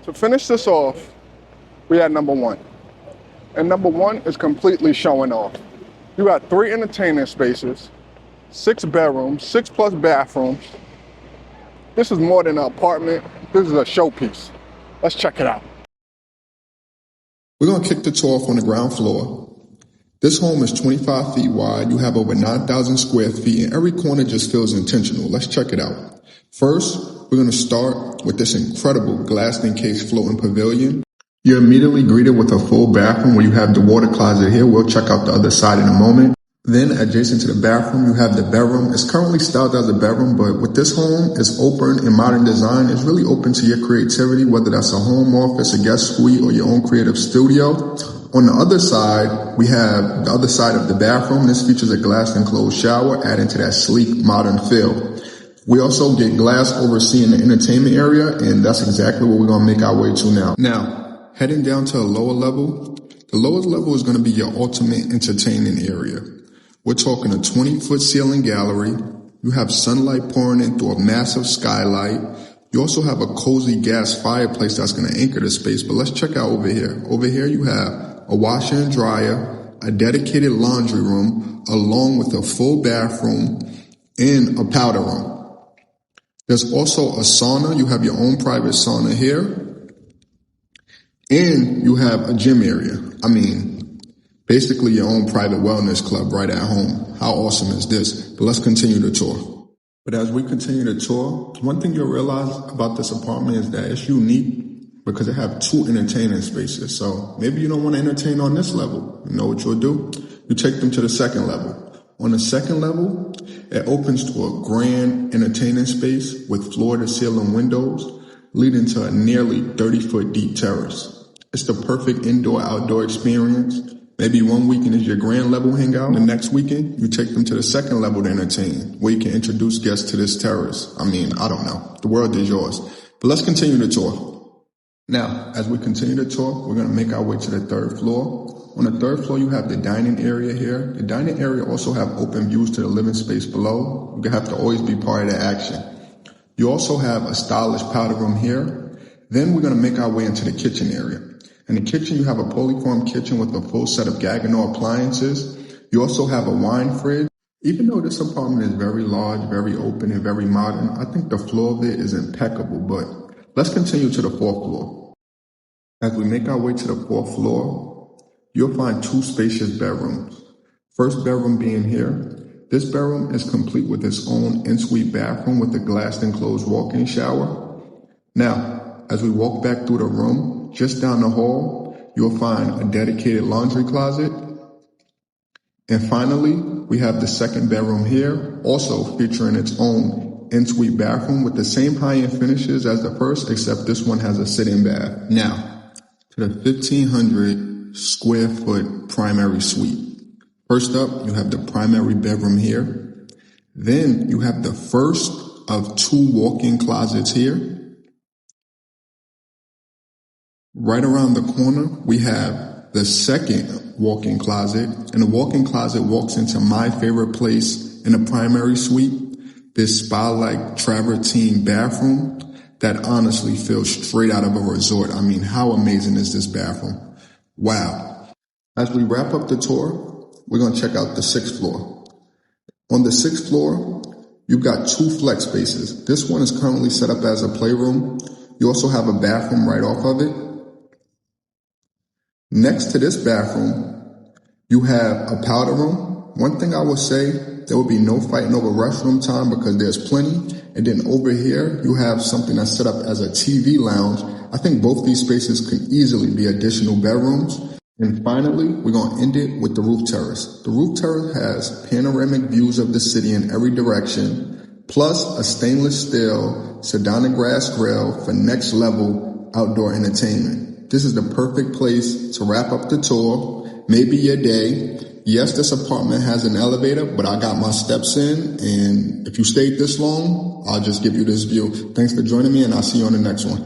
To finish this off, we had number one. And number one is completely showing off. You got 3 entertainment spaces, 6 bedrooms, 6 plus bathrooms. This is more than an apartment. This is a showpiece. Let's check it out. We're going to kick the tour off on the ground floor. This home is 25 feet wide. You have over 9,000 square feet, and every corner just feels intentional. Let's check it out. First, we're going to start with this incredible glass-encased floating pavilion. You're immediately greeted with a full bathroom where you have the water closet here. We'll check out the other side in a moment. Then, adjacent to the bathroom, you have the bedroom. It's currently styled as a bedroom, but with this home, it's open in modern design. It's really open to your creativity, whether that's a home office, a guest suite, or your own creative studio. On the other side, we have the other side of the bathroom. This features a glass enclosed shower, adding to that sleek, modern feel. We also get glass overseeing the entertainment area, and that's exactly what we're going to make our way to now. Now, heading down to a lower level, the lowest level is going to be your ultimate entertaining area. We're talking a 20-foot ceiling gallery. You have sunlight pouring in through a massive skylight. You also have a cozy gas fireplace that's going to anchor the space, but let's check out over here. Over here you have a washer and dryer, a dedicated laundry room, along with a full bathroom and a powder room. There's also a sauna. You have your own private sauna here. And you have a gym area. Basically your own private wellness club right at home. How awesome is this? But let's continue the tour. But as we continue the tour, one thing you'll realize about this apartment is that it's unique because it have 2 entertaining spaces. So maybe you don't want to entertain on this level. You know what you'll do? You take them to the second level. On the second level, it opens to a grand entertaining space with floor-to-ceiling windows leading to a nearly 30-foot deep terrace. It's the perfect indoor-outdoor experience. Maybe one weekend is your grand level hangout. The next weekend, you take them to the second level to entertain, where you can introduce guests to this terrace. I don't know. The world is yours. But let's continue the tour. Now, as we continue the tour, we're going to make our way to the 3rd floor. On the 3rd floor, you have the dining area here. The dining area also have open views to the living space below. You have to always be part of the action. You also have a stylish powder room here. Then we're going to make our way into the kitchen area. In the kitchen, you have a polyform kitchen with a full set of Gaggenau appliances. You also have a wine fridge. Even though this apartment is very large, very open, and very modern, I think the floor of it is impeccable. But let's continue to the 4th floor. As we make our way to the 4th floor, you'll find 2 spacious bedrooms. First bedroom being here. This bedroom is complete with its own ensuite bathroom with a glass-enclosed walk-in shower. Now, as we walk back through the room, just down the hall, you'll find a dedicated laundry closet. And finally, we have the second bedroom here, also featuring its own ensuite bathroom with the same high-end finishes as the first, except this one has a sit-in bath. Now, to the 1,500 square foot primary suite. First up, you have the primary bedroom here. Then you have the first of 2 walk-in closets here. Right around the corner, we have the second walk-in closet, and the walk-in closet walks into my favorite place in the primary suite, this spa-like travertine bathroom that honestly feels straight out of a resort. How amazing is this bathroom? Wow. As we wrap up the tour, we're going to check out the 6th floor. On the 6th floor, you've got 2 flex spaces. This one is currently set up as a playroom. You also have a bathroom right off of it. Next to this bathroom, you have a powder room. One thing I would say, there will be no fighting over restroom time because there's plenty. And then over here, you have something that's set up as a TV lounge. I think both these spaces can easily be additional bedrooms. And finally, we're going to end it with the roof terrace. The roof terrace has panoramic views of the city in every direction, plus a stainless steel Sedona grass grill for next level outdoor entertainment. This is the perfect place to wrap up the tour, maybe your day. Yes, this apartment has an elevator, but I got my steps in, and if you stayed this long, I'll just give you this view. Thanks for joining me, and I'll see you on the next one.